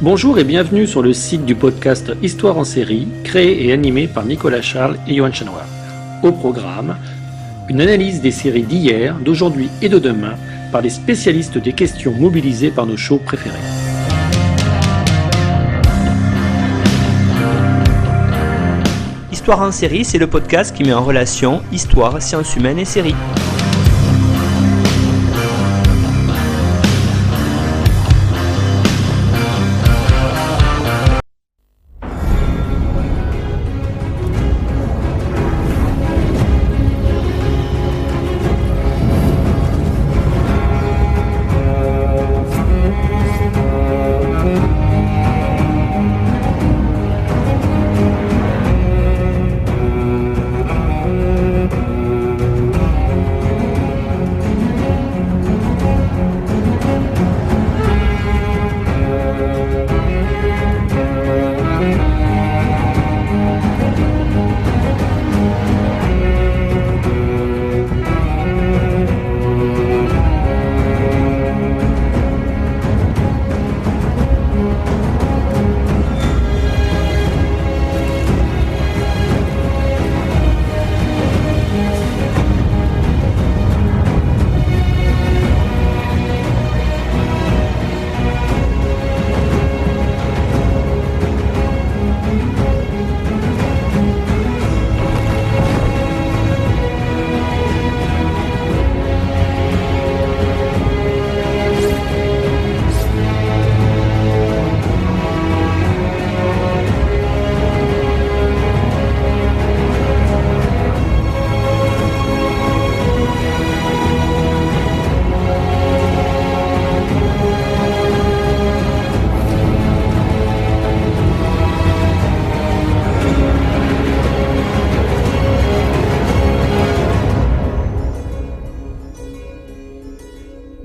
Bonjour et bienvenue sur le site du podcast Histoire en série, créé et animé par Nicolas Charles et Johan Chanoir. Au programme, une analyse des séries d'hier, d'aujourd'hui et de demain par les spécialistes des questions mobilisées par nos shows préférés. Histoire en série, c'est le podcast qui met en relation histoire, sciences humaines et séries.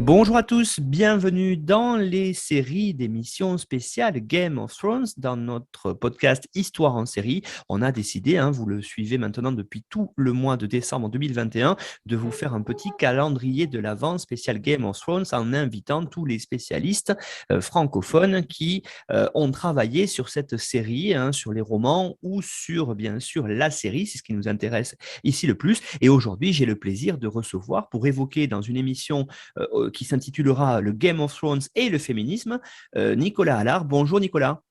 Bonjour à tous, bienvenue dans les séries d'émissions spéciales Game of Thrones dans notre podcast Histoire en série. On a décidé, vous le suivez maintenant depuis tout le mois de décembre 2021, de vous faire un petit calendrier de l'Avent spécial Game of Thrones en invitant tous les spécialistes francophones qui ont travaillé sur cette série, sur les romans ou sur bien sûr la série, c'est ce qui nous intéresse ici le plus. Et aujourd'hui, j'ai le plaisir de recevoir pour évoquer dans une émission qui s'intitulera Le Game of Thrones et le féminisme, Nicolas Allard. Bonjour Nicolas.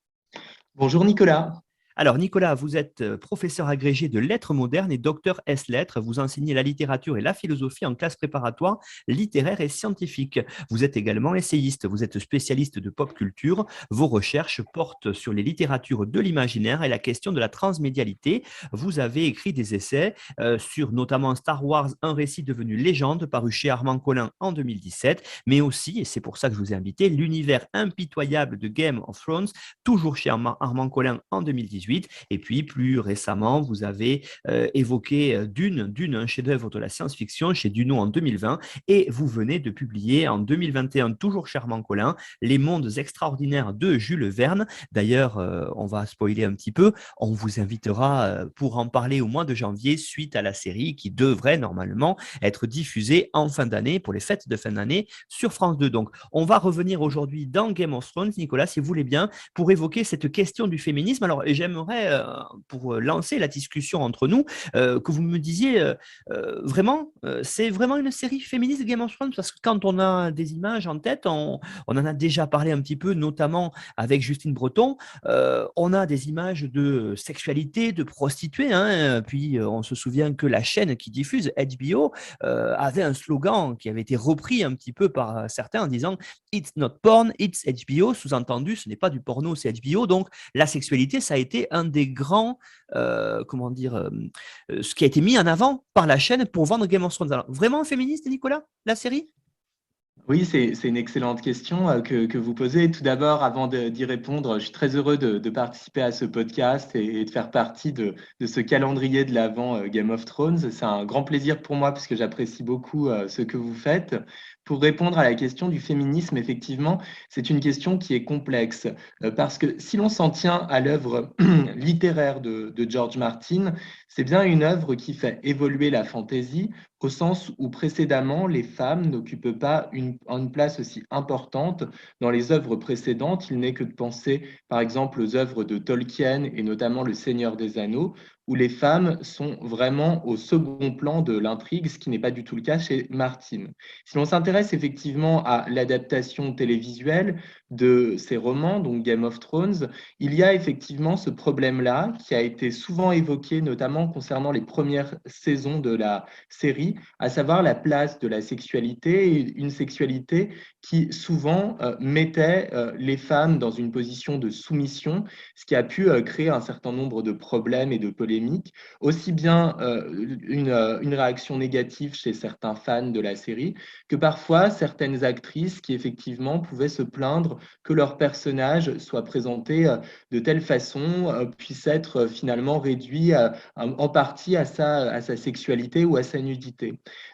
Bonjour Nicolas. Alors Nicolas, vous êtes professeur agrégé de lettres modernes et docteur ès-lettres. Vous enseignez la littérature et la philosophie en classe préparatoire littéraire et scientifique. Vous êtes également essayiste, vous êtes spécialiste de pop culture. Vos recherches portent sur les littératures de l'imaginaire et la question de la transmédialité. Vous avez écrit des essais sur notamment Star Wars, un récit devenu légende, paru chez Armand Collin en 2017, mais aussi, et c'est pour ça que je vous ai invité, l'univers impitoyable de Game of Thrones, toujours chez Armand Collin en 2018. Et puis, plus récemment, vous avez évoqué Dune, un chef-d'œuvre de la science-fiction chez Duno en 2020. Et vous venez de publier en 2021, toujours chez Armand Collin, Les mondes extraordinaires de Jules Verne. D'ailleurs, on va spoiler un petit peu. On vous invitera pour en parler au mois de janvier suite à la série qui devrait normalement être diffusée en fin d'année, pour les fêtes de fin d'année sur France 2. Donc, on va revenir aujourd'hui dans Game of Thrones, Nicolas, si vous voulez bien, pour évoquer cette question du féminisme. Alors, j'aimerais, pour lancer la discussion entre nous, que vous me disiez vraiment, c'est vraiment une série féministe Game of Thrones, parce que quand on a des images en tête, on en a déjà parlé un petit peu, notamment avec Justine Breton, on a des images de sexualité, de prostituées, puis on se souvient que la chaîne qui diffuse, HBO, avait un slogan qui avait été repris un petit peu par certains en disant « It's not porn, it's HBO », sous-entendu, ce n'est pas du porno, c'est HBO. Donc, la sexualité, ça a été un des grands, ce qui a été mis en avant par la chaîne pour vendre Game of Thrones. Alors, vraiment féministe, Nicolas, la série ? Oui, c'est une excellente question que vous posez. Tout d'abord, avant d'y répondre, je suis très heureux de participer à ce podcast et de faire partie de ce calendrier de l'Avent Game of Thrones. C'est un grand plaisir pour moi parce que j'apprécie beaucoup ce que vous faites. Pour répondre à la question du féminisme, effectivement, c'est une question qui est complexe, parce que si l'on s'en tient à l'œuvre littéraire de George Martin, c'est bien une œuvre qui fait évoluer la fantaisie, au sens où précédemment, les femmes n'occupaient pas une place aussi importante dans les œuvres précédentes. Il n'est que de penser, par exemple, aux œuvres de Tolkien et notamment Le Seigneur des Anneaux, où les femmes sont vraiment au second plan de l'intrigue, ce qui n'est pas du tout le cas chez Martin. Si l'on s'intéresse effectivement à l'adaptation télévisuelle de ces romans, donc Game of Thrones, il y a effectivement ce problème-là qui a été souvent évoqué, notamment concernant les premières saisons de la série, à savoir la place de la sexualité, et une sexualité qui souvent mettait les femmes dans une position de soumission, ce qui a pu créer un certain nombre de problèmes et de polémiques, aussi bien une réaction négative chez certains fans de la série, que parfois certaines actrices qui effectivement pouvaient se plaindre que leur personnage soit présenté de telle façon, puisse être finalement réduit en partie à sa sexualité ou à sa nudité.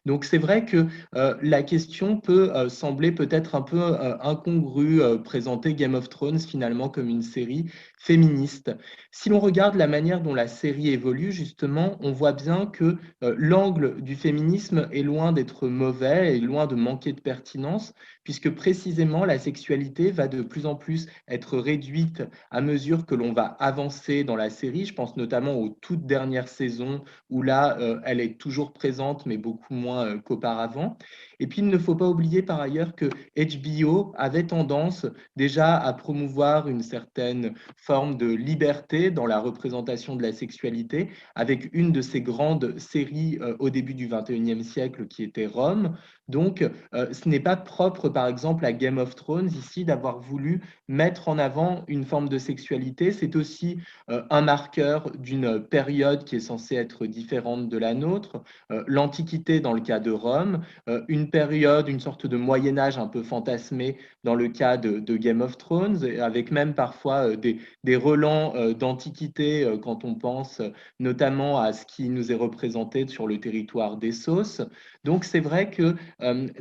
Donc c'est vrai que la question peut sembler peut-être un peu incongrue, présenter Game of Thrones finalement comme une série féministe. Si l'on regarde la manière dont la série évolue, justement, on voit bien que l'angle du féminisme est loin d'être mauvais et loin de manquer de pertinence, puisque précisément la sexualité va de plus en plus être réduite à mesure que l'on va avancer dans la série. Je pense notamment aux toutes dernières saisons où là, elle est toujours présente, mais beaucoup moins qu'auparavant. Et puis, il ne faut pas oublier par ailleurs que HBO avait tendance déjà à promouvoir une certaine forme de liberté dans la représentation de la sexualité, avec une de ces grandes séries au début du XXIe siècle qui était Rome. Donc, ce n'est pas propre, par exemple, à Game of Thrones ici d'avoir voulu mettre en avant une forme de sexualité. C'est aussi un marqueur d'une période qui est censée être différente de la nôtre, l'Antiquité dans le cas de Rome, une période, une sorte de Moyen-Âge un peu fantasmé dans le cas de Game of Thrones, avec même parfois des relents d'Antiquité quand on pense notamment à ce qui nous est représenté sur le territoire d'Essos. Donc c'est vrai que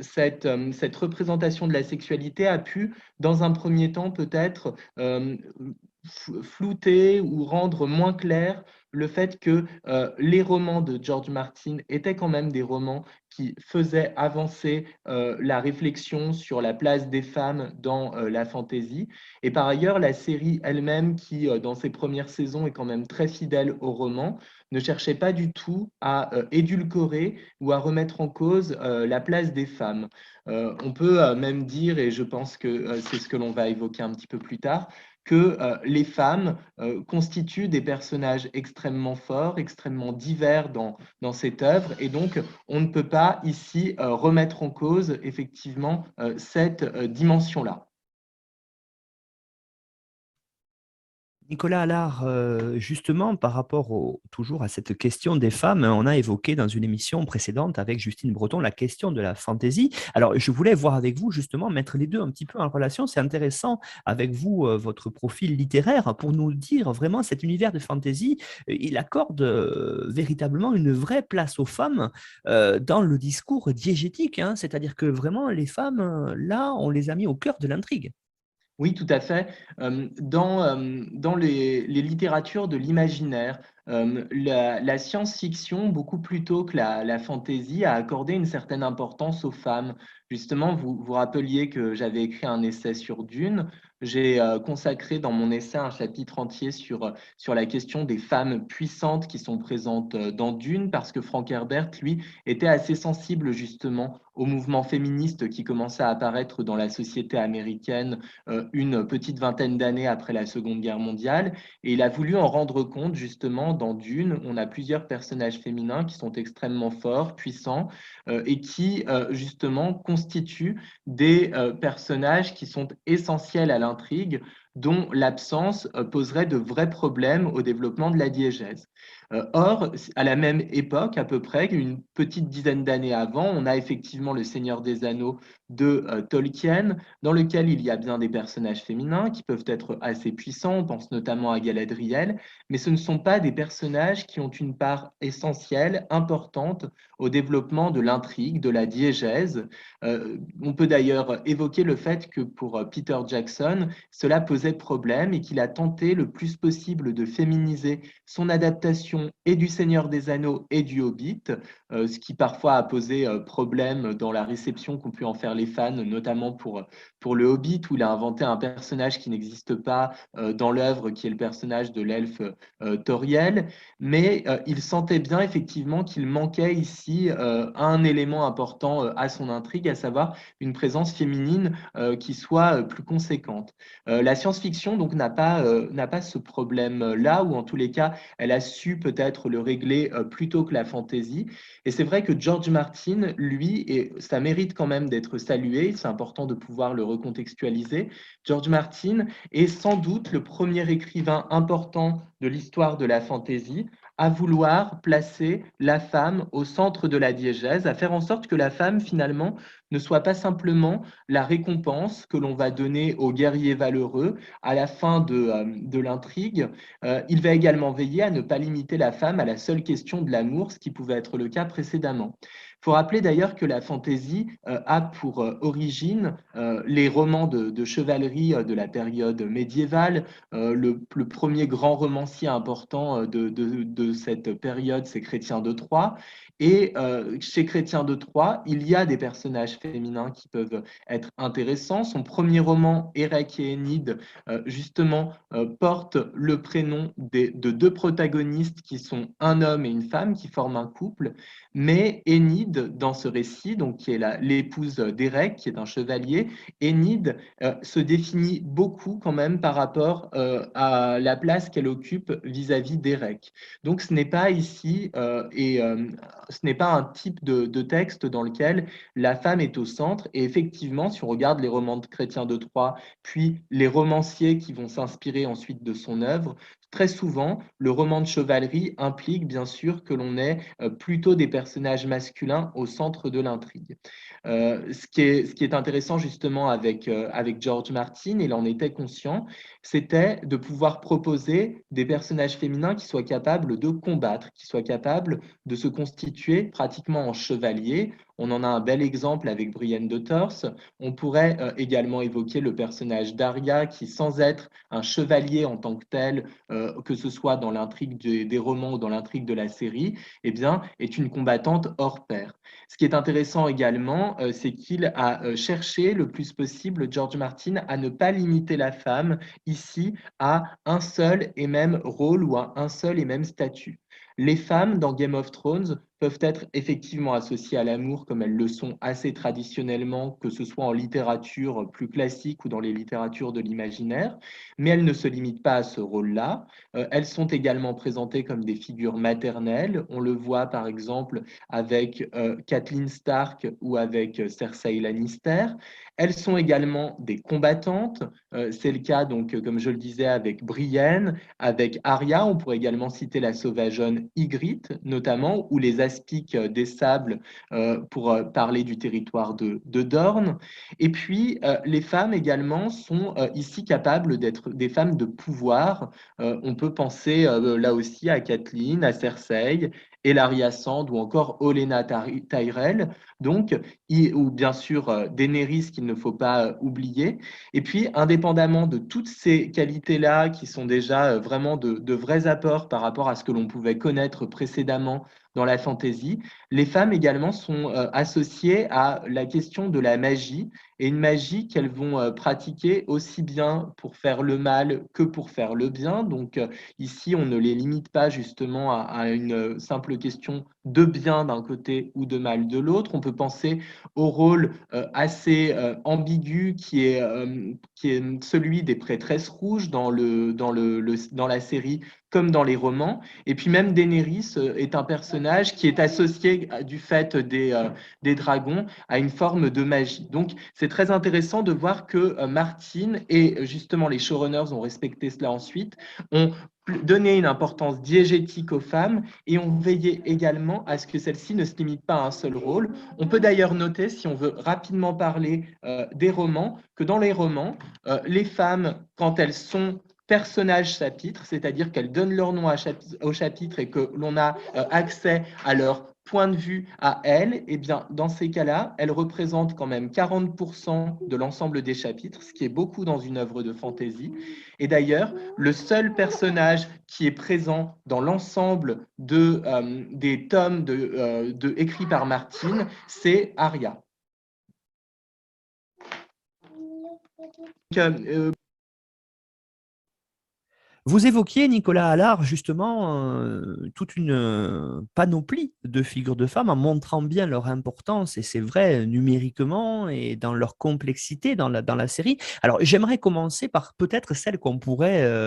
cette représentation de la sexualité a pu, dans un premier temps, peut-être flouter ou rendre moins clair le fait que les romans de George Martin étaient quand même des romans qui faisaient avancer la réflexion sur la place des femmes dans la fantaisie. Et par ailleurs, la série elle-même, qui dans ses premières saisons est quand même très fidèle au roman, ne cherchait pas du tout à édulcorer ou à remettre en cause la place des femmes. On peut même dire, et je pense que c'est ce que l'on va évoquer un petit peu plus tard, que les femmes constituent des personnages extrêmement forts, extrêmement divers dans cette œuvre, et donc on ne peut pas ici remettre en cause effectivement cette dimension-là. Nicolas Allard, justement, par rapport toujours à cette question des femmes, on a évoqué dans une émission précédente avec Justine Breton la question de la fantaisie. Alors, je voulais voir avec vous, justement, mettre les deux un petit peu en relation. C'est intéressant avec vous, votre profil littéraire, pour nous dire vraiment cet univers de fantaisie, il accorde véritablement une vraie place aux femmes dans le discours diégétique, hein. C'est-à-dire que vraiment, les femmes, là, on les a mis au cœur de l'intrigue. Oui, tout à fait. Dans les littératures de l'imaginaire, la science-fiction, beaucoup plutôt que la fantasy, a accordé une certaine importance aux femmes. Justement, vous vous rappeliez que j'avais écrit un essai sur Dune. J'ai consacré dans mon essai un chapitre entier sur la question des femmes puissantes qui sont présentes dans Dune, parce que Frank Herbert, lui, était assez sensible justement au mouvement féministe qui commençait à apparaître dans la société américaine une petite vingtaine d'années après la Seconde Guerre mondiale. Et il a voulu en rendre compte justement dans Dune. On a plusieurs personnages féminins qui sont extrêmement forts, puissants, et qui justement constituent des personnages qui sont essentiels à l'intrigue. dont l'absence poserait de vrais problèmes au développement de la diégèse. Or, à la même époque, à peu près, une petite dizaine d'années avant, on a effectivement Le Seigneur des Anneaux de Tolkien, dans lequel il y a bien des personnages féminins qui peuvent être assez puissants, on pense notamment à Galadriel, mais ce ne sont pas des personnages qui ont une part essentielle, importante au développement de l'intrigue, de la diégèse. On peut d'ailleurs évoquer le fait que pour Peter Jackson, cela posait problème et qu'il a tenté le plus possible de féminiser son adaptation et du Seigneur des Anneaux et du Hobbit, ce qui parfois a posé problème dans la réception qu'ont pu en faire les fans, notamment pour le Hobbit, où il a inventé un personnage qui n'existe pas dans l'œuvre, qui est le personnage de l'elfe Tauriel. Mais il sentait bien effectivement qu'il manquait ici un élément important à son intrigue, à savoir une présence féminine qui soit plus conséquente. La science-fiction donc n'a pas ce problème-là, ou en tous les cas, elle a su peut-être le régler plus tôt que la fantasy. Et c'est vrai que George Martin, lui, et ça mérite quand même d'être salué, c'est important de pouvoir le recontextualiser, George Martin est sans doute le premier écrivain important de l'histoire de la fantasy à vouloir placer la femme au centre de la diégèse, à faire en sorte que la femme, finalement, ne soit pas simplement la récompense que l'on va donner aux guerriers valeureux à la fin de l'intrigue. Il va également veiller à ne pas limiter la femme à la seule question de l'amour, ce qui pouvait être le cas précédemment. Il faut rappeler d'ailleurs que la fantaisie a pour origine les romans de chevalerie de la période médiévale. Le premier grand romancier important de cette période, c'est Chrétien de Troyes. Et chez Chrétien de Troyes, il y a des personnages féminins qui peuvent être intéressants. Son premier roman, Érec et Énide, justement, porte le prénom de deux protagonistes qui sont un homme et une femme qui forment un couple. Mais Énide, dans ce récit, donc, qui est l'épouse d'Érec, qui est un chevalier, Énide se définit beaucoup quand même par rapport à la place qu'elle occupe vis-à-vis d'Érec. Donc ce n'est pas ici, ce n'est pas un type de texte dans lequel la femme est au centre. Et effectivement, si on regarde les romans de Chrétien de Troyes, puis les romanciers qui vont s'inspirer ensuite de son œuvre, très souvent, le roman de chevalerie implique bien sûr que l'on ait plutôt des personnages masculins au centre de l'intrigue. Ce qui est intéressant justement avec George Martin, il en était conscient, c'était de pouvoir proposer des personnages féminins qui soient capables de combattre, qui soient capables de se constituer pratiquement en chevaliers. On en a un bel exemple avec Brienne de Tarse. On pourrait également évoquer le personnage d'Arya qui, sans être un chevalier en tant que tel, que ce soit dans l'intrigue des romans ou dans l'intrigue de la série, eh bien, est une combattante hors pair. Ce qui est intéressant également, c'est qu'il a cherché le plus possible, George Martin, à ne pas limiter la femme ici à un seul et même rôle ou à un seul et même statut. Les femmes dans Game of Thrones peuvent être effectivement associées à l'amour comme elles le sont assez traditionnellement, que ce soit en littérature plus classique ou dans les littératures de l'imaginaire, mais elles ne se limitent pas à ce rôle-là. Elles sont également présentées comme des figures maternelles. On le voit par exemple avec Catelyn Stark ou avec Cersei Lannister. Elles sont également des combattantes. C'est le cas, donc, comme je le disais, avec Brienne, avec Arya. On pourrait également citer la sauvageonne Ygritte, notamment, ou les aspics des sables pour parler du territoire de Dorne. Et puis, les femmes également sont ici capables d'être des femmes de pouvoir. On peut penser là aussi à Catelyn, à Cersei, Ellaria Sand ou encore Olenna Tyrell, donc, ou bien sûr Daenerys qu'il ne faut pas oublier. Et puis, indépendamment de toutes ces qualités-là, qui sont déjà vraiment de vrais apports par rapport à ce que l'on pouvait connaître précédemment dans la fantasy, les femmes également sont associées à la question de la magie, et une magie qu'elles vont pratiquer aussi bien pour faire le mal que pour faire le bien. Donc ici, on ne les limite pas justement à une simple question de bien d'un côté ou de mal de l'autre. On peut penser au rôle assez ambigu qui est celui des prêtresses rouges dans la série comme dans les romans. Et puis même Daenerys est un personnage qui est associé du fait des dragons à une forme de magie. Donc c'est très intéressant de voir que Martin et justement les showrunners ont respecté cela ensuite, ont donné une importance diégétique aux femmes et ont veillé également à ce que celles-ci ne se limitent pas à un seul rôle. On peut d'ailleurs noter, si on veut rapidement parler des romans, que dans les romans, les femmes, quand elles sont personnages chapitres, c'est-à-dire qu'elles donnent leur nom au chapitre et que l'on a accès à leur point de vue à elles, eh bien, dans ces cas-là, elles représentent quand même 40% de l'ensemble des chapitres, ce qui est beaucoup dans une œuvre de fantasy. Et d'ailleurs, le seul personnage qui est présent dans l'ensemble des tomes écrits par Martin, c'est Arya. Vous évoquiez, Nicolas Allard, justement, toute une panoplie de figures de femmes en montrant bien leur importance, et c'est vrai, numériquement et dans leur complexité dans la série. Alors, j'aimerais commencer par peut-être celles où on pourrait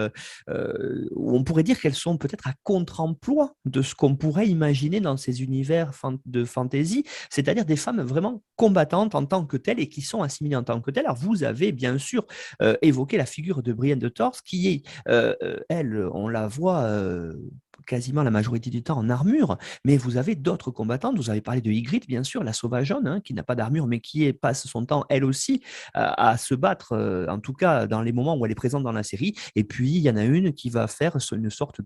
dire qu'elles sont peut-être à contre-emploi de ce qu'on pourrait imaginer dans ces univers de fantasy, c'est-à-dire des femmes vraiment combattantes en tant que telles et qui sont assimilées en tant que telles. Alors, vous avez bien sûr évoqué la figure de Brienne de Tarth, qui est elle, on la voit quasiment la majorité du temps en armure, mais vous avez d'autres combattantes. Vous avez parlé de Ygritte, bien sûr, la sauvageonne, hein, qui n'a pas d'armure, mais qui passe son temps, elle aussi, à se battre, en tout cas dans les moments où elle est présente dans la série. Et puis, il y en a une qui va faire une sorte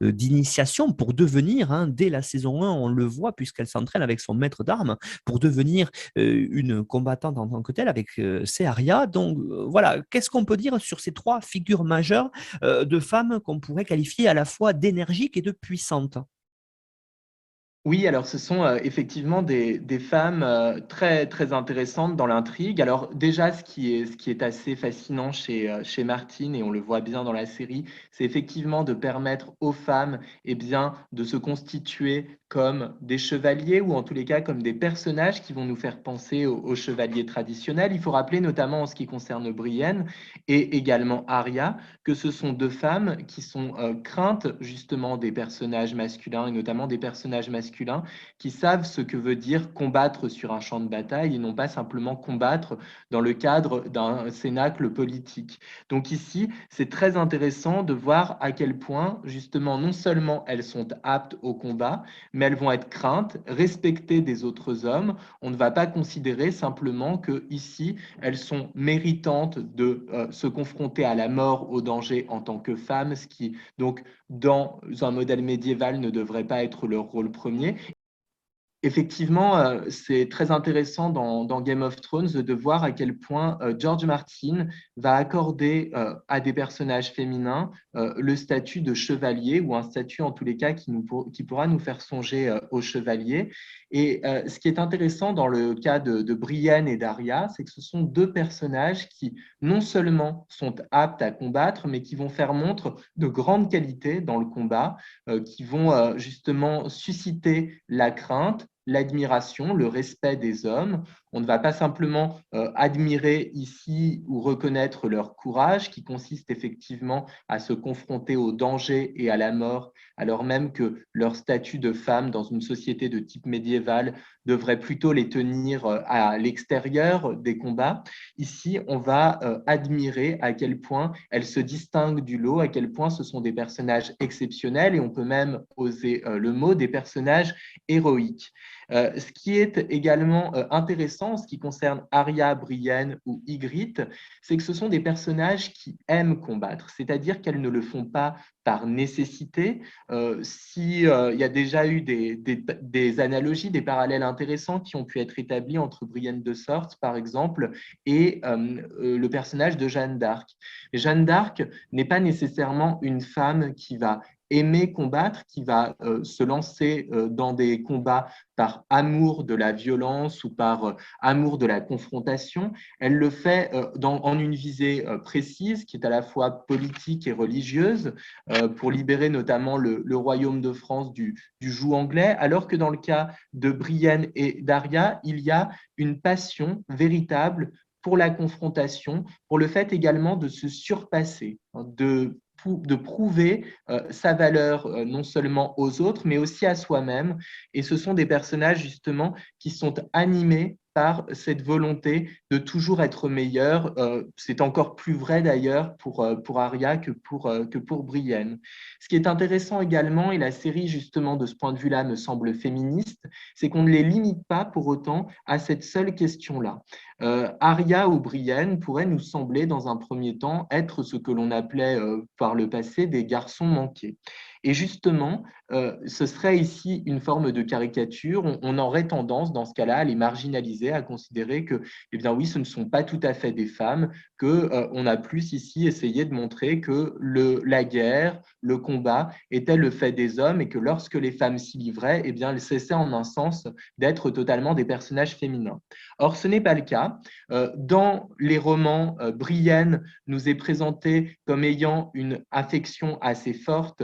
d'initiation pour devenir, hein, dès la saison 1, on le voit, puisqu'elle s'entraîne avec son maître d'armes, pour devenir une combattante en tant que telle, avec c'est Arya. Donc, voilà, qu'est-ce qu'on peut dire sur ces trois figures majeures de femmes qu'on pourrait qualifier à la fois d'énergiques et de puissantes? Oui, alors ce sont effectivement des femmes très, très intéressantes dans l'intrigue. Alors déjà, ce qui est assez fascinant chez Martin, et on le voit bien dans la série, c'est effectivement de permettre aux femmes bien, de se constituer comme des chevaliers, ou en tous les cas comme des personnages qui vont nous faire penser aux chevaliers traditionnels. Il faut rappeler notamment en ce qui concerne Brienne et également Arya, que ce sont deux femmes qui sont craintes justement des personnages masculins, et notamment des personnages masculins qui savent ce que veut dire combattre sur un champ de bataille et non pas simplement combattre dans le cadre d'un cénacle politique. Donc ici, c'est très intéressant de voir à quel point justement non seulement elles sont aptes au combat, mais elles vont être craintes, respectées des autres hommes. On ne va pas considérer simplement que ici elles sont méritantes de se confronter à la mort, au danger en tant que femmes, ce qui donc dans un modèle médiéval ne devrait pas être leur rôle premier. Effectivement, c'est très intéressant dans Game of Thrones de voir à quel point George Martin va accorder à des personnages féminins le statut de chevalier, ou un statut en tous les cas qui pourra nous faire songer aux chevaliers. Et ce qui est intéressant dans le cas de Brienne et d'Arya, c'est que ce sont deux personnages qui non seulement sont aptes à combattre, mais qui vont faire montre de grandes qualités dans le combat, qui vont justement susciter la crainte, l'admiration, le respect des hommes. On ne va pas simplement admirer ici ou reconnaître leur courage, qui consiste effectivement à se confronter au danger et à la mort, alors même que leur statut de femme dans une société de type médiéval devrait plutôt les tenir à l'extérieur des combats. Ici, on va admirer à quel point elles se distinguent du lot, à quel point ce sont des personnages exceptionnels, et on peut même oser le mot, des personnages héroïques. Ce qui est également intéressant en ce qui concerne Arya, Brienne ou Ygritte, c'est que ce sont des personnages qui aiment combattre, c'est-à-dire qu'elles ne le font pas par nécessité. Il y a déjà eu des analogies, des parallèles intéressants qui ont pu être établis entre Brienne de Tarth, par exemple, et le personnage de Jeanne d'Arc. Jeanne d'Arc n'est pas nécessairement une femme qui va aimer combattre, qui va se lancer dans des combats par amour de la violence ou par amour de la confrontation. Elle le fait en une visée précise, qui est à la fois politique et religieuse, pour libérer notamment le royaume de France du joug anglais, alors que dans le cas de Brienne et d'Arya, il y a une passion véritable pour la confrontation, pour le fait également de se surpasser, de prouver sa valeur non seulement aux autres, mais aussi à soi-même. Et ce sont des personnages justement qui sont animés par cette volonté de toujours être meilleur. C'est encore plus vrai d'ailleurs pour Arya que pour Brienne. Ce qui est intéressant également, et la série justement de ce point de vue-là me semble féministe, c'est qu'on ne les limite pas pour autant à cette seule question-là. Arya ou Brienne pourraient nous sembler dans un premier temps être ce que l'on appelait par le passé des garçons manqués. Et justement, ce serait ici une forme de caricature. On aurait tendance, dans ce cas-là, à les marginaliser, à considérer que, eh bien oui, ce ne sont pas tout à fait des femmes, qu'on a plus ici essayé de montrer que la guerre, le combat était le fait des hommes et que lorsque les femmes s'y livraient, eh bien, elles cessaient en un sens d'être totalement des personnages féminins. Or, ce n'est pas le cas. Dans les romans, Brienne nous est présentée comme ayant une affection assez forte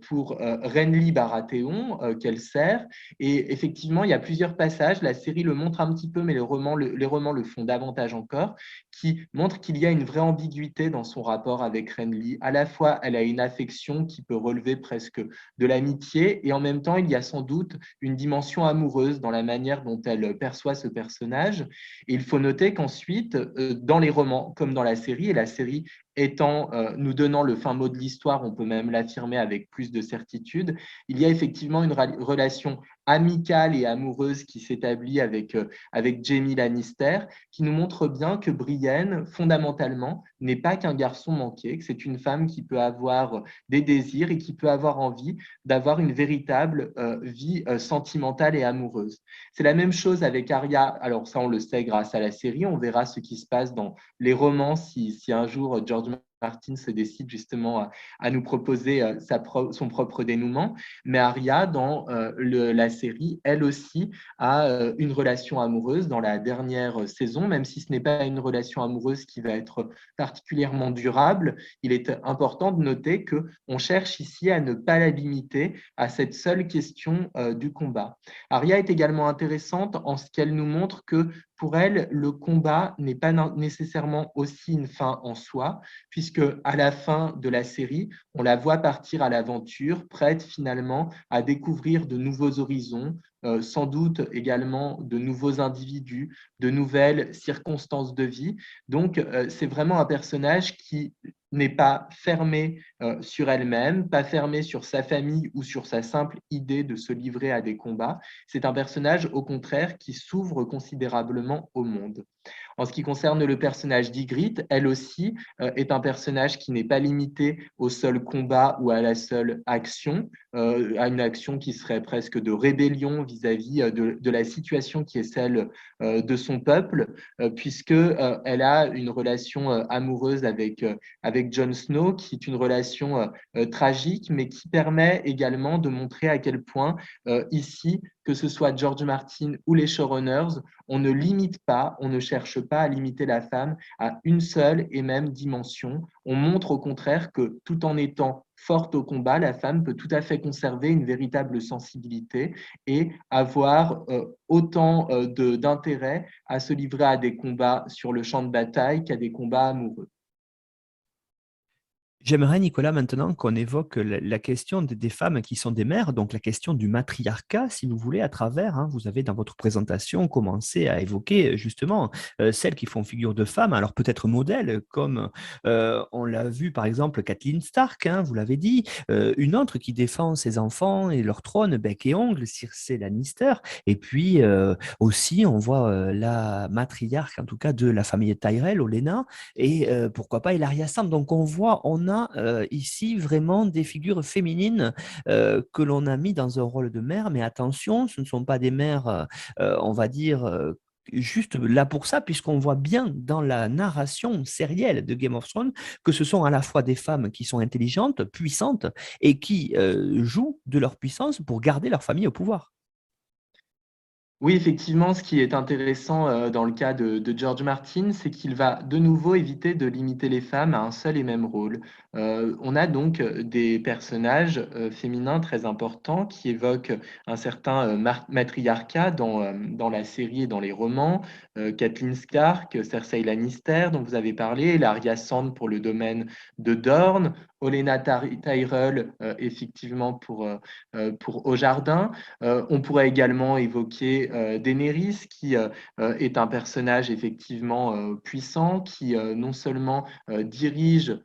pour Renly Baratheon, qu'elle sert. Et effectivement, il y a plusieurs passages, la série le montre un petit peu, mais les romans le font davantage encore, qui montrent qu'il y a une vraie ambiguïté dans son rapport avec Renly. À la fois, elle a une affection qui peut relever presque de l'amitié, et en même temps, il y a sans doute une dimension amoureuse dans la manière dont elle perçoit ce personnage. Et il faut noter qu'ensuite, dans les romans comme dans la série, et la série nous donnant le fin mot de l'histoire, on peut même l'affirmer avec plus de certitude, il y a effectivement une relation amicale et amoureuse qui s'établit avec Jaime Lannister, qui nous montre bien que Brienne, fondamentalement, n'est pas qu'un garçon manqué, que c'est une femme qui peut avoir des désirs et qui peut avoir envie d'avoir une véritable vie sentimentale et amoureuse. C'est la même chose avec Arya. Alors ça, on le sait grâce à la série. On verra ce qui se passe dans les romans si un jour George Martin se décide justement à nous proposer son propre dénouement. Mais Arya, dans la série, elle aussi a une relation amoureuse dans la dernière saison, même si ce n'est pas une relation amoureuse qui va être particulièrement durable. Il est important de noter qu'on cherche ici à ne pas la limiter à cette seule question du combat. Arya est également intéressante en ce qu'elle nous montre que pour elle, le combat n'est pas nécessairement aussi une fin en soi, puisque à la fin de la série, on la voit partir à l'aventure, prête finalement à découvrir de nouveaux horizons, sans doute également de nouveaux individus, de nouvelles circonstances de vie. Donc, c'est vraiment un personnage qui n'est pas fermée sur elle-même, pas fermée sur sa famille ou sur sa simple idée de se livrer à des combats. C'est un personnage, au contraire, qui s'ouvre considérablement au monde. En ce qui concerne le personnage d'Ygritte, elle aussi est un personnage qui n'est pas limité au seul combat ou à la seule action, à une action qui serait presque de rébellion vis-à-vis de la situation qui est celle de son peuple, puisqu'elle a une relation amoureuse avec Jon Snow, qui est une relation tragique, mais qui permet également de montrer à quel point ici, que ce soit George Martin ou les showrunners, on ne limite pas, on ne cherche pas à limiter la femme à une seule et même dimension. On montre au contraire que tout en étant forte au combat, la femme peut tout à fait conserver une véritable sensibilité et avoir autant d'intérêt à se livrer à des combats sur le champ de bataille qu'à des combats amoureux. J'aimerais, Nicolas, maintenant qu'on évoque la question des femmes qui sont des mères, donc la question du matriarcat, si vous voulez, à travers, vous avez dans votre présentation commencé à évoquer justement celles qui font figure de femmes, alors peut-être modèles, comme on l'a vu par exemple Kathleen Stark, vous l'avez dit, une autre qui défend ses enfants et leur trône bec et ongle, Cersei Lannister, et puis aussi on voit la matriarche, en tout cas de la famille Tyrell, Olenna, et pourquoi pas Ellaria Sand. Donc on a ici vraiment des figures féminines que l'on a mis dans un rôle de mère, mais attention, ce ne sont pas des mères, on va dire, juste là pour ça, puisqu'on voit bien dans la narration sérielle de Game of Thrones que ce sont à la fois des femmes qui sont intelligentes, puissantes, et qui jouent de leur puissance pour garder leur famille au pouvoir. Oui, effectivement, ce qui est intéressant dans le cas de George Martin, c'est qu'il va de nouveau éviter de limiter les femmes à un seul et même rôle. On a donc des personnages féminins très importants qui évoquent un certain matriarcat dans la série et dans les romans. Catelyn Stark, Cersei Lannister, dont vous avez parlé, Arya Sand pour le domaine de Dorne, Olenna Tyrell, effectivement pour Au Jardin. On pourrait également évoquer Daenerys, qui est un personnage effectivement puissant, qui non seulement dirige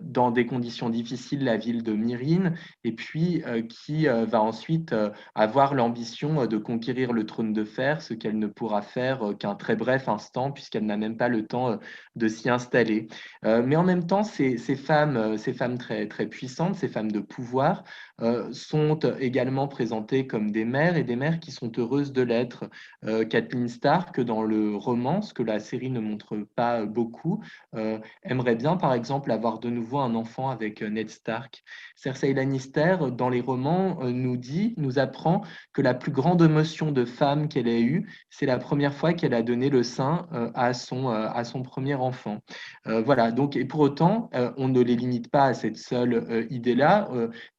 dans des conditions difficiles la ville de Myrine, et puis qui va ensuite avoir l'ambition de conquérir le trône de fer, ce qu'elle ne pourra faire qu'un très bref instant, puisqu'elle n'a même pas le temps de s'y installer. Mais en même temps, ces femmes très, très puissantes, ces femmes de pouvoir, sont également présentées comme des mères et des mères qui sont heureuses de l'être. Catelyn Stark, dans le roman, ce que la série ne montre pas beaucoup, aimerait bien, par exemple, avoir de nouveau un enfant avec Ned Stark. Cersei Lannister, dans les romans, nous apprend que la plus grande émotion de femme qu'elle ait eue, c'est la première fois qu'elle a donné le sein à son premier enfant. Voilà, donc, et pour autant, on ne les limite pas à cette seule idée-là.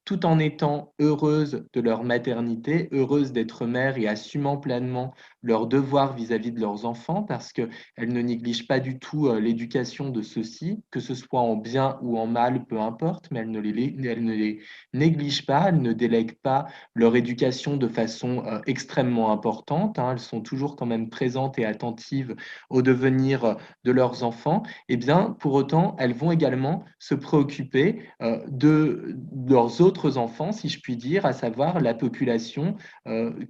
Tout en étant heureuses de leur maternité, heureuses d'être mères et assumant pleinement leurs devoirs vis-à-vis de leurs enfants, parce qu'elles ne négligent pas du tout l'éducation de ceux-ci, que ce soit en bien ou en mal, peu importe, mais elles ne les négligent pas, elles ne délèguent pas leur éducation de façon extrêmement importante, hein. Elles sont toujours quand même présentes et attentives au devenir de leurs enfants. Eh bien, pour autant, elles vont également se préoccuper de leurs autres enfants, si je puis dire, à savoir la population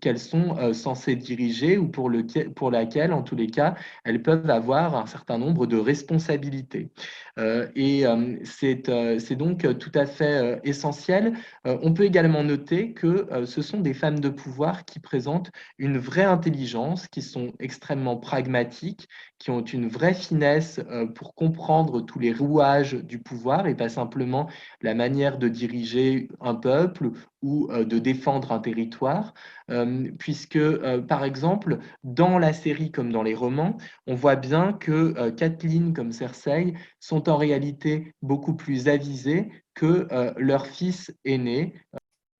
qu'elles sont censées diriger ou pour laquelle, en tous les cas, elles peuvent avoir un certain nombre de responsabilités. C'est donc tout à fait essentiel. On peut également noter que ce sont des femmes de pouvoir qui présentent une vraie intelligence, qui sont extrêmement pragmatiques, qui ont une vraie finesse pour comprendre tous les rouages du pouvoir et pas simplement la manière de diriger un peuple ou de défendre un territoire, puisque, par exemple, dans la série comme dans les romans, on voit bien que Catelyn comme Cersei sont en réalité beaucoup plus avisées que leur fils aîné.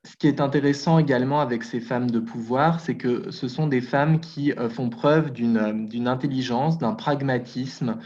Ce qui est intéressant également avec ces femmes de pouvoir, c'est que ce sont des femmes qui font preuve d'une intelligence, d'un pragmatisme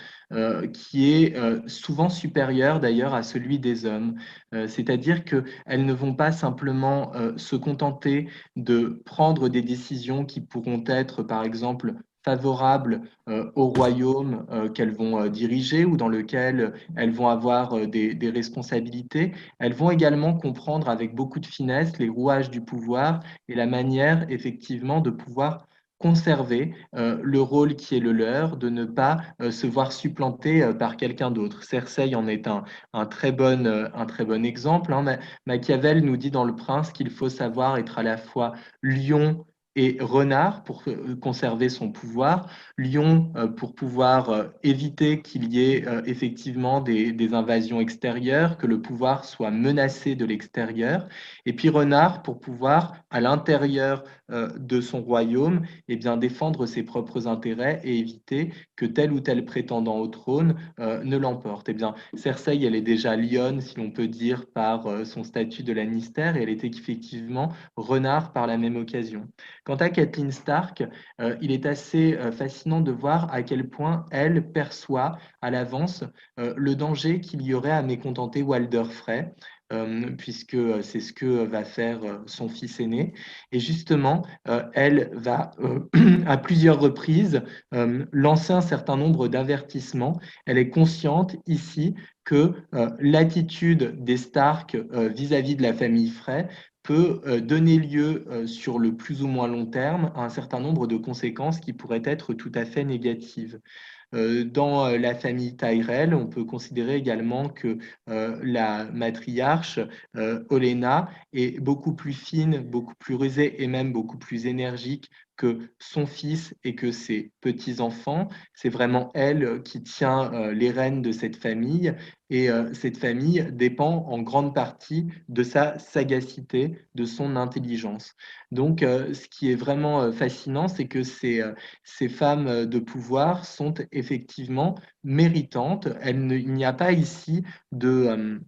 qui est souvent supérieur d'ailleurs à celui des hommes. C'est-à-dire qu'elles ne vont pas simplement se contenter de prendre des décisions qui pourront être, par exemple, favorables au royaume qu'elles vont diriger ou dans lequel elles vont avoir des responsabilités. Elles vont également comprendre avec beaucoup de finesse les rouages du pouvoir et la manière effectivement de pouvoir conserver le rôle qui est le leur, de ne pas se voir supplanté par quelqu'un d'autre. Cersei en est un très bon exemple, hein. Machiavel nous dit dans Le Prince qu'il faut savoir être à la fois lion et renard pour conserver son pouvoir. Lion pour pouvoir éviter qu'il y ait effectivement des invasions extérieures, que le pouvoir soit menacé de l'extérieur. Et puis renard pour pouvoir, à l'intérieur de son royaume, eh bien, défendre ses propres intérêts et éviter que tel ou tel prétendant au trône ne l'emporte. Eh bien, Cersei, elle est déjà lionne, si l'on peut dire, par son statut de Lannister, et elle était effectivement renard par la même occasion. Quant à Catelyn Stark, il est assez fascinant de voir à quel point elle perçoit à l'avance le danger qu'il y aurait à mécontenter Walder Frey, puisque c'est ce que va faire son fils aîné. Et justement, elle va à plusieurs reprises lancer un certain nombre d'avertissements. Elle est consciente ici que l'attitude des Stark vis-à-vis de la famille Frey peut donner lieu sur le plus ou moins long terme à un certain nombre de conséquences qui pourraient être tout à fait négatives. Dans la famille Tyrell, on peut considérer également que la matriarche, Olenna, est beaucoup plus fine, beaucoup plus rusée et même beaucoup plus énergique que son fils et que ses petits-enfants. C'est vraiment elle qui tient les rênes de cette famille et cette famille dépend en grande partie de sa sagacité, de son intelligence. Donc, ce qui est vraiment fascinant, c'est que ces femmes de pouvoir sont effectivement méritantes. Il n'y a pas ici de,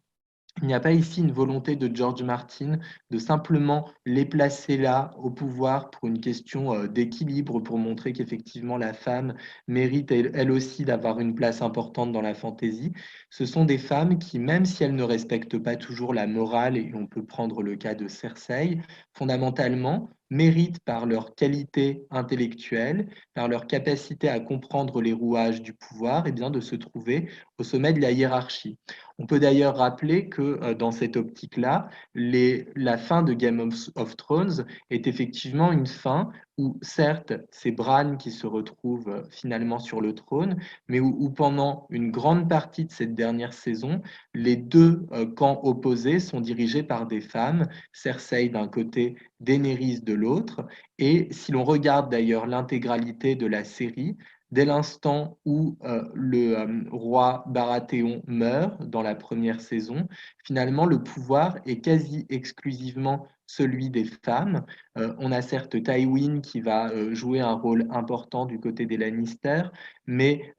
il n'y a pas ici une volonté de George Martin de simplement les placer là au pouvoir pour une question d'équilibre, pour montrer qu'effectivement la femme mérite elle aussi d'avoir une place importante dans la fantaisie. Ce sont des femmes qui, même si elles ne respectent pas toujours la morale, et on peut prendre le cas de Cersei, fondamentalement méritent par leur qualité intellectuelle, par leur capacité à comprendre les rouages du pouvoir, et bien de se trouver au sommet de la hiérarchie. On peut d'ailleurs rappeler que dans cette optique-là, la fin de Game of Thrones est effectivement une fin où, certes, c'est Bran qui se retrouve finalement sur le trône, mais où pendant une grande partie de cette dernière saison, les deux camps opposés sont dirigés par des femmes, Cersei d'un côté, Daenerys de l'autre. Et si l'on regarde d'ailleurs l'intégralité de la série, dès l'instant où le roi Baratheon meurt dans la première saison, finalement, le pouvoir est quasi exclusivement celui des femmes. On a certes Tywin qui va jouer un rôle important du côté des Lannister, mais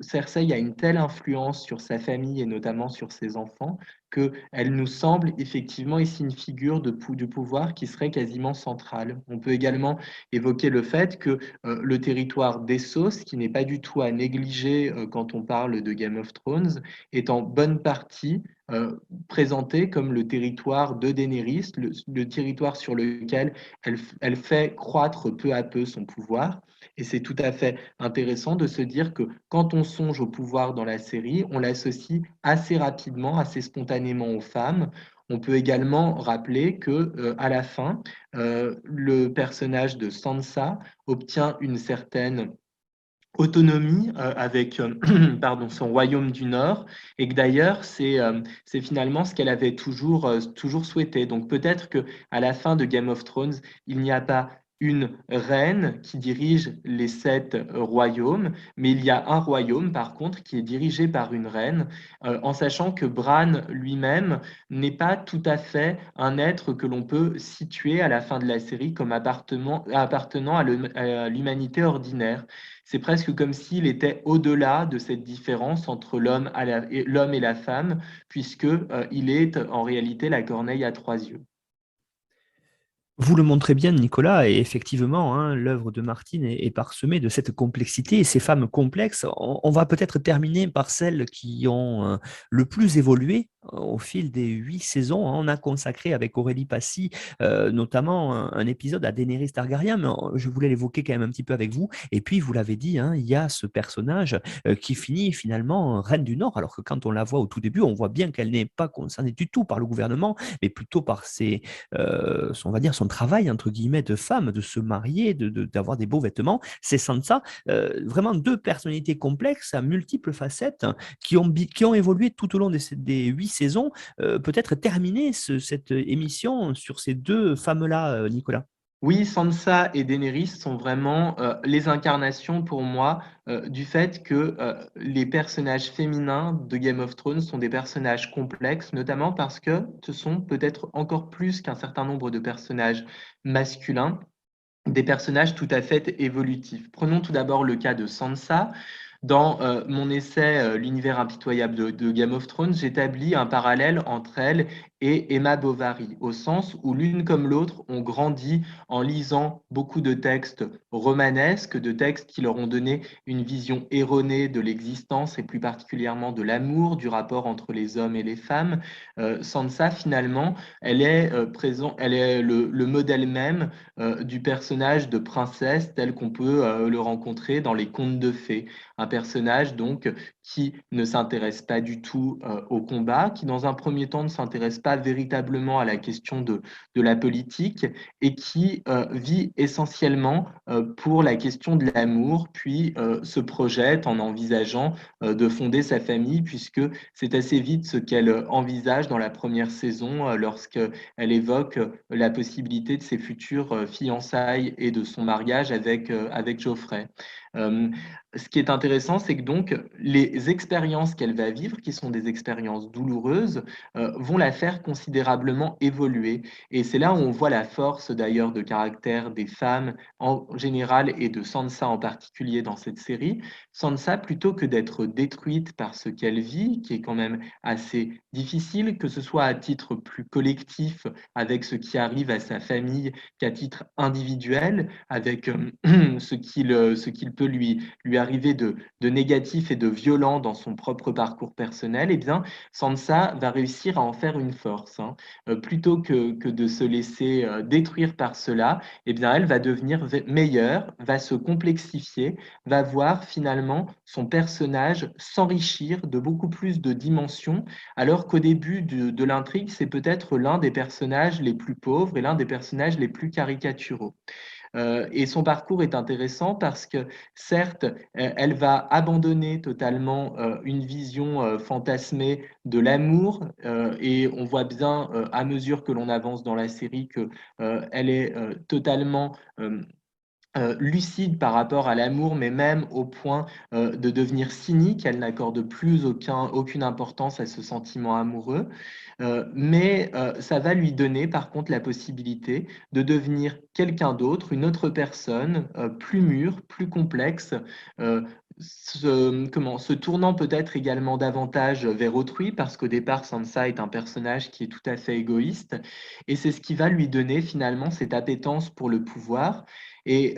Cersei a une telle influence sur sa famille et notamment sur ses enfants qu'elle nous semble effectivement ici une figure du pouvoir qui serait quasiment centrale. On peut également évoquer le fait que le territoire d'Essos, qui n'est pas du tout à négliger quand on parle de Game of Thrones, est en bonne partie présenté comme le territoire de Daenerys, le territoire sur lequel elle fait croître peu à peu son pouvoir. Et c'est tout à fait intéressant de se dire que quand on songe au pouvoir dans la série, on l'associe assez rapidement, assez spontanément aux femmes. On peut également rappeler que à la fin, le personnage de Sansa obtient une certaine autonomie avec pardon, son royaume du Nord et que d'ailleurs c'est finalement ce qu'elle avait toujours souhaité. Donc peut-être que à la fin de Game of Thrones, il n'y a pas une reine qui dirige les 7 royaumes, mais il y a un royaume par contre qui est dirigé par une reine, en sachant que Bran lui-même n'est pas tout à fait un être que l'on peut situer à la fin de la série comme appartenant à l'humanité ordinaire. C'est presque comme s'il était au-delà de cette différence entre l'homme et la femme, puisque il est en réalité la corneille à 3 yeux. Vous le montrez bien, Nicolas, et effectivement, hein, l'œuvre de Martine est parsemée de cette complexité et ces femmes complexes. On va peut-être terminer par celles qui ont le plus évolué au fil des 8 saisons. Hein. On a consacré avec Aurélie Passy notamment un épisode à Daenerys Targaryen, mais je voulais l'évoquer quand même un petit peu avec vous. Et puis, vous l'avez dit, hein, il y a ce personnage qui finit finalement reine du Nord, alors que quand on la voit au tout début, on voit bien qu'elle n'est pas concernée du tout par le gouvernement, mais plutôt par on va dire son travail entre guillemets de femme, de se marier, d'avoir des beaux vêtements. C'est Sansa, vraiment deux personnalités complexes à multiples facettes qui ont évolué tout au long des 8 saisons. Peut-être terminer cette émission sur ces deux femmes-là, Nicolas. Oui, Sansa et Daenerys sont vraiment les incarnations pour moi du fait que les personnages féminins de Game of Thrones sont des personnages complexes, notamment parce que ce sont peut-être encore plus qu'un certain nombre de personnages masculins, des personnages tout à fait évolutifs. Prenons tout d'abord le cas de Sansa. Dans mon essai L'univers impitoyable de Game of Thrones, j'établis un parallèle entre elle et Emma Bovary, au sens où l'une comme l'autre ont grandi en lisant beaucoup de textes romanesques, de textes qui leur ont donné une vision erronée de l'existence et plus particulièrement de l'amour, du rapport entre les hommes et les femmes. Sansa, finalement, elle est le modèle même du personnage de princesse tel qu'on peut le rencontrer dans les contes de fées. Un personnage donc qui ne s'intéresse pas du tout au combat, qui dans un premier temps ne s'intéresse pas véritablement à la question de la politique et qui vit essentiellement pour la question de l'amour, puis se projette en envisageant de fonder sa famille, puisque c'est assez vite ce qu'elle envisage dans la première saison lorsqu'elle évoque la possibilité de ses futures fiançailles et de son mariage avec Geoffrey. Euh, Ce qui est intéressant, c'est que donc les expériences qu'elle va vivre, qui sont des expériences douloureuses, vont la faire considérablement évoluer. Et c'est là où on voit la force d'ailleurs de caractère des femmes en général et de Sansa en particulier dans cette série. Sansa, plutôt que d'être détruite par ce qu'elle vit, qui est quand même assez difficile, que ce soit à titre plus collectif avec ce qui arrive à sa famille qu'à titre individuel, avec ce qu'il peut lui arriver de négatif et de violent dans son propre parcours personnel, eh bien, Sansa va réussir à en faire une force. Hein. Plutôt que de se laisser détruire par cela, eh bien, elle va devenir meilleure, va se complexifier, va voir finalement son personnage s'enrichir de beaucoup plus de dimensions, alors qu'au début de l'intrigue, c'est peut-être l'un des personnages les plus pauvres et l'un des personnages les plus caricaturaux. Et son parcours est intéressant parce que, certes, elle va abandonner totalement une vision fantasmée de l'amour, et on voit bien à mesure que l'on avance dans la série que elle est totalement lucide par rapport à l'amour, mais même au point de devenir cynique. Elle n'accorde plus aucune importance à ce sentiment amoureux. Mais ça va lui donner par contre la possibilité de devenir quelqu'un d'autre, une autre personne, plus mûre, plus complexe, euh, se tournant peut-être également davantage vers autrui, parce qu'au départ, Sansa est un personnage qui est tout à fait égoïste, et c'est ce qui va lui donner finalement cette appétence pour le pouvoir. Et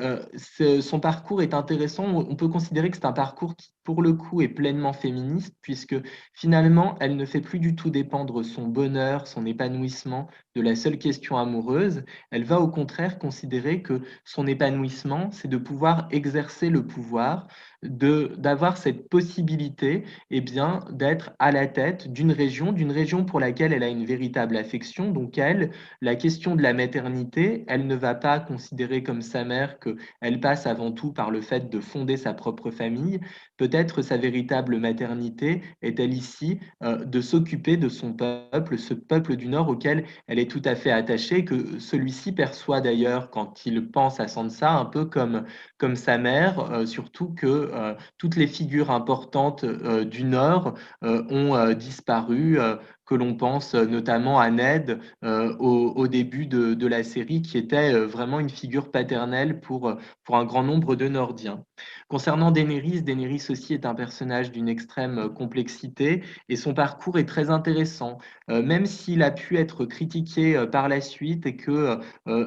son parcours est intéressant. On peut considérer que c'est un parcours qui, pour le coup, est pleinement féministe, puisque finalement, elle ne fait plus du tout dépendre son bonheur, son épanouissement de la seule question amoureuse. Elle va au contraire considérer que son épanouissement, c'est de pouvoir exercer le pouvoir, d'avoir cette possibilité, eh bien, d'être à la tête d'une région pour laquelle elle a une véritable affection. Donc elle, la question de la maternité, elle ne va pas considérer comme sa mère qu'elle passe avant tout par le fait de fonder sa propre famille. Peut-être sa véritable maternité est-elle ici de s'occuper de son peuple, ce peuple du Nord auquel elle est tout à fait attachée, que celui-ci perçoit d'ailleurs quand il pense à Sansa un peu comme sa mère, surtout que toutes les figures importantes du Nord ont disparu, que l'on pense notamment à Ned au début de la série, qui était vraiment une figure paternelle pour un grand nombre de Nordiens. Concernant Daenerys, Daenerys aussi est un personnage d'une extrême complexité et son parcours est très intéressant. Même s'il a pu être critiqué par la suite et que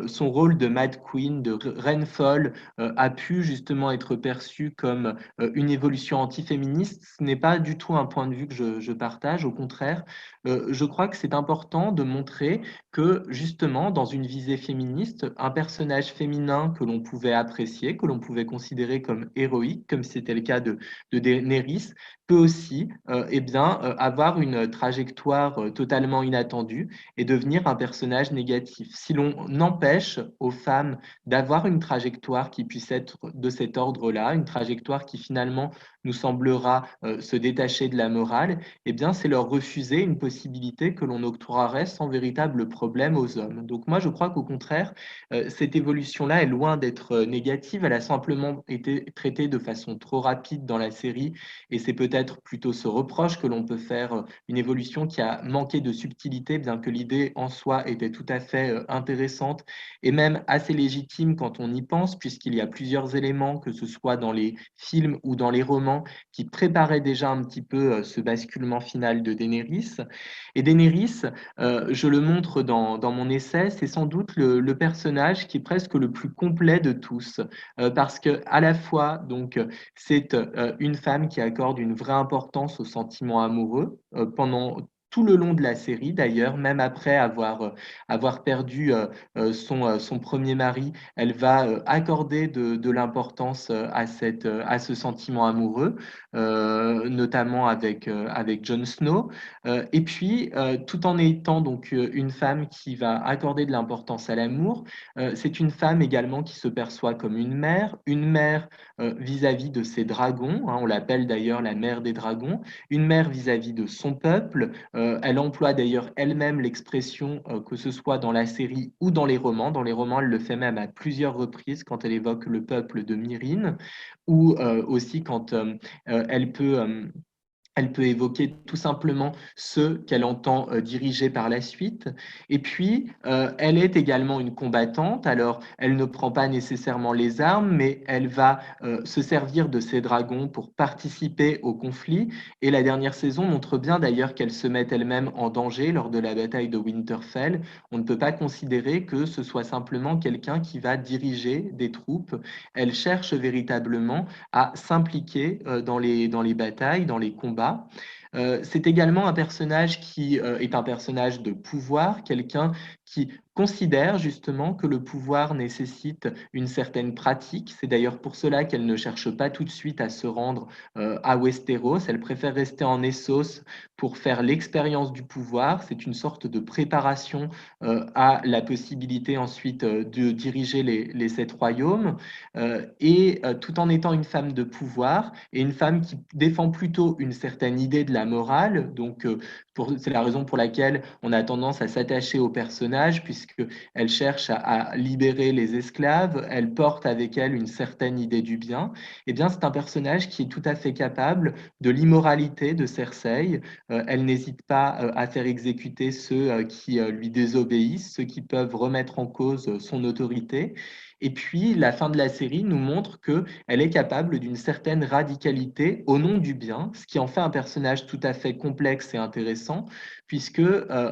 son rôle de Mad Queen, de reine folle, a pu justement être perçu comme une évolution antiféministe, ce n'est pas du tout un point de vue que je partage. Au contraire, je crois que c'est important de montrer que justement, dans une visée féministe, un personnage féminin que l'on pouvait apprécier, que l'on pouvait considérer comme héroïque, comme c'était le cas de Daenerys, peut aussi eh bien, avoir une trajectoire totalement inattendue et devenir un personnage négatif. Si l'on empêche aux femmes d'avoir une trajectoire qui puisse être de cet ordre-là, une trajectoire qui finalement nous semblera se détacher de la morale, eh bien, c'est leur refuser une possibilité que l'on octroierait sans véritable problème aux hommes. Donc moi, je crois qu'au contraire, cette évolution-là est loin d'être négative, elle a simplement été traitée de façon trop rapide dans la série, et c'est peut-être plutôt ce reproche que l'on peut faire, une évolution qui a manqué de subtilité, bien que l'idée en soi était tout à fait intéressante et même assez légitime quand on y pense, puisqu'il y a plusieurs éléments, que ce soit dans les films ou dans les romans, qui préparaient déjà un petit peu ce basculement final de Daenerys. Et Daenerys, je le montre dans mon essai, c'est sans doute le personnage qui est presque le plus complet de tous, parce que à la fois, donc, c'est une femme qui accorde une vraie importance aux sentiments amoureux pendant tout le long de la série, d'ailleurs, même après avoir perdu son premier mari, elle va accorder de l'importance à ce sentiment amoureux. notamment avec Jon Snow. Et puis, tout en étant donc une femme qui va accorder de l'importance à l'amour, c'est une femme également qui se perçoit comme une mère vis-à-vis de ses dragons, hein, on l'appelle d'ailleurs la mère des dragons, une mère vis-à-vis de son peuple. Elle emploie d'ailleurs elle-même l'expression, que ce soit dans la série ou dans les romans. Dans les romans, elle le fait même à plusieurs reprises quand elle évoque le peuple de Myrine, ou aussi quand elle peut évoquer tout simplement ceux qu'elle entend diriger par la suite. Et puis, elle est également une combattante. Alors, elle ne prend pas nécessairement les armes, mais elle va se servir de ses dragons pour participer au conflit. Et la dernière saison montre bien d'ailleurs qu'elle se met elle-même en danger lors de la bataille de Winterfell. On ne peut pas considérer que ce soit simplement quelqu'un qui va diriger des troupes. Elle cherche véritablement à s'impliquer dans les batailles, dans les combats. C'est également un personnage qui est un personnage de pouvoir, quelqu'un qui considère justement que le pouvoir nécessite une certaine pratique. C'est d'ailleurs pour cela qu'elle ne cherche pas tout de suite à se rendre à Westeros. Elle préfère rester en Essos pour faire l'expérience du pouvoir. C'est une sorte de préparation à la possibilité ensuite de diriger les sept royaumes. Tout en étant une femme de pouvoir et une femme qui défend plutôt une certaine idée de la morale. Donc, c'est la raison pour laquelle on a tendance à s'attacher au personnage, puisqu'elle cherche à libérer les esclaves, elle porte avec elle une certaine idée du bien. Eh bien, c'est un personnage qui est tout à fait capable de l'immoralité de Cersei. Elle n'hésite pas à faire exécuter ceux qui lui désobéissent, ceux qui peuvent remettre en cause son autorité. Et puis, la fin de la série nous montre qu'elle est capable d'une certaine radicalité au nom du bien, ce qui en fait un personnage tout à fait complexe et intéressant, puisque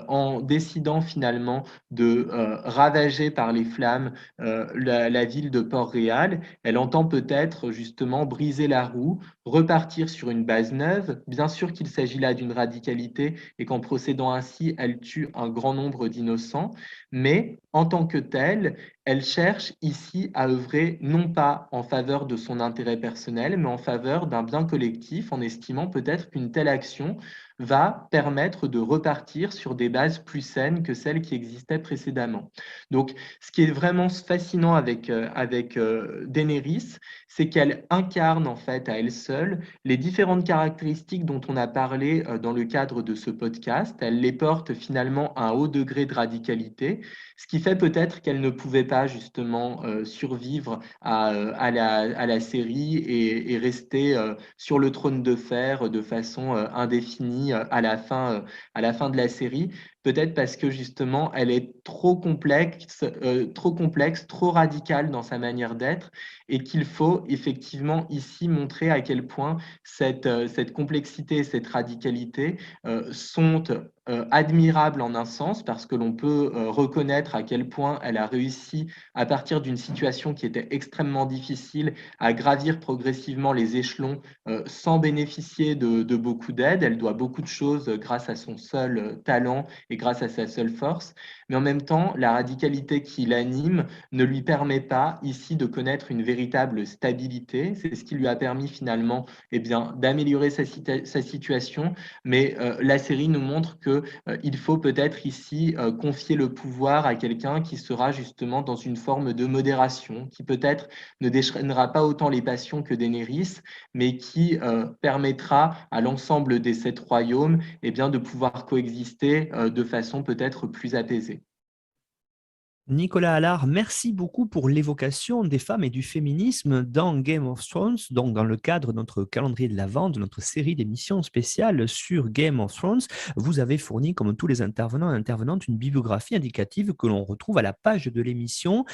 en décidant finalement de ravager par les flammes la ville de Port-Réal, elle entend peut-être justement briser la roue, repartir sur une base neuve. Bien sûr qu'il s'agit là d'une radicalité et qu'en procédant ainsi, elle tue un grand nombre d'innocents, mais en tant que telle, elle cherche ici à œuvrer non pas en faveur de son intérêt personnel, mais en faveur d'un bien collectif, en estimant peut-être qu'une telle action va permettre de repartir sur des bases plus saines que celles qui existaient précédemment. Donc, ce qui est vraiment fascinant avec Daenerys, c'est qu'elle incarne en fait à elle seule les différentes caractéristiques dont on a parlé dans le cadre de ce podcast. Elle les porte finalement à un haut degré de radicalité, ce qui fait peut-être qu'elle ne pouvait pas justement survivre à la série et rester sur le trône de fer de façon indéfinie à la fin de la série. Peut-être parce que justement, elle est trop complexe, trop radicale dans sa manière d'être, et qu'il faut effectivement ici montrer à quel point cette complexité et cette radicalité sont admirables en un sens, parce que l'on peut reconnaître à quel point elle a réussi, à partir d'une situation qui était extrêmement difficile, à gravir progressivement les échelons sans bénéficier de beaucoup d'aide. Elle doit beaucoup de choses grâce à son seul talent et grâce à sa seule force. Mais en même temps, la radicalité qui l'anime ne lui permet pas ici de connaître une véritable stabilité. C'est ce qui lui a permis finalement d'améliorer sa situation. Mais la série nous montre qu'il faut peut-être ici confier le pouvoir à quelqu'un qui sera justement dans une forme de modération, qui peut-être ne déchaînera pas autant les passions que Daenerys, mais qui permettra à l'ensemble des sept royaumes de pouvoir coexister de façon peut-être plus apaisée. Nicolas Allard, merci beaucoup pour l'évocation des femmes et du féminisme dans Game of Thrones, donc dans le cadre de notre calendrier de l'Avent, de notre série d'émissions spéciales sur Game of Thrones. Vous avez fourni, comme tous les intervenants et intervenantes, une bibliographie indicative que l'on retrouve à la page de l'émission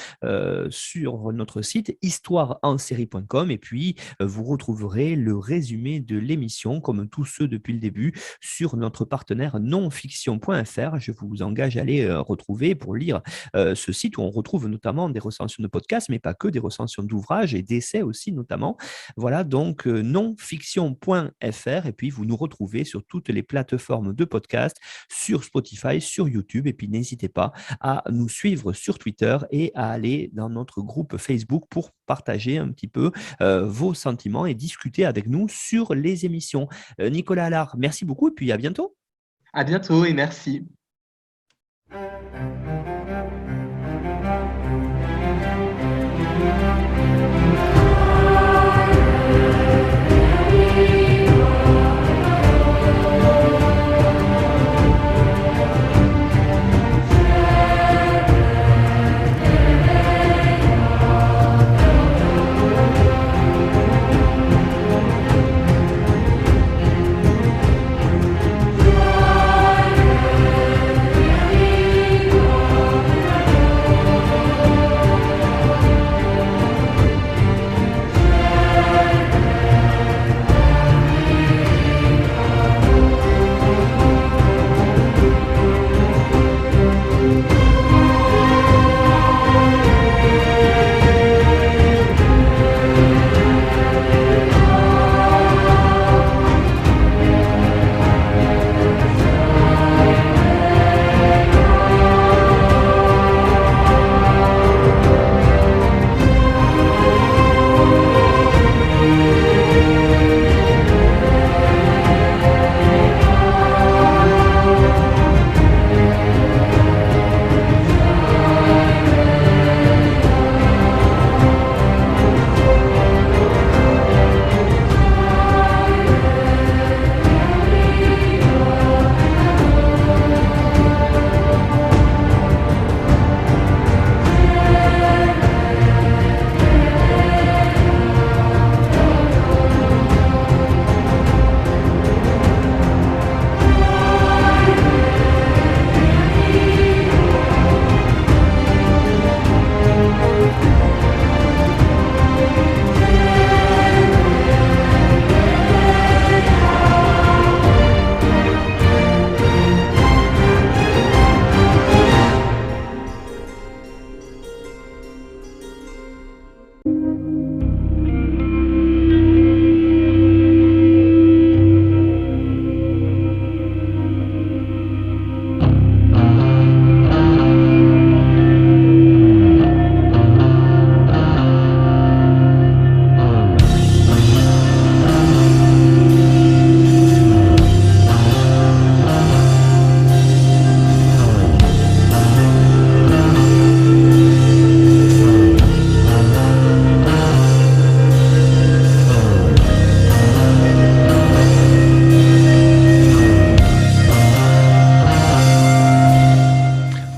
sur notre site histoireensérie.com, et puis vous retrouverez le résumé de l'émission, comme tous ceux depuis le début, sur notre partenaire nonfiction.fr. Je vous engage à aller retrouver pour lire ce ce site où on retrouve notamment des recensions de podcasts, mais pas que, des recensions d'ouvrages et d'essais aussi notamment. Voilà, donc nonfiction.fr, et puis vous nous retrouvez sur toutes les plateformes de podcast, sur Spotify, sur YouTube, et puis n'hésitez pas à nous suivre sur Twitter et à aller dans notre groupe Facebook pour partager un petit peu vos sentiments et discuter avec nous sur les émissions. Nicolas Allard, merci beaucoup et puis à bientôt. À bientôt et merci.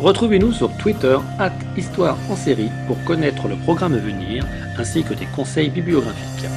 Retrouvez-nous sur Twitter @Histoire en série pour connaître le programme à venir ainsi que des conseils bibliographiques.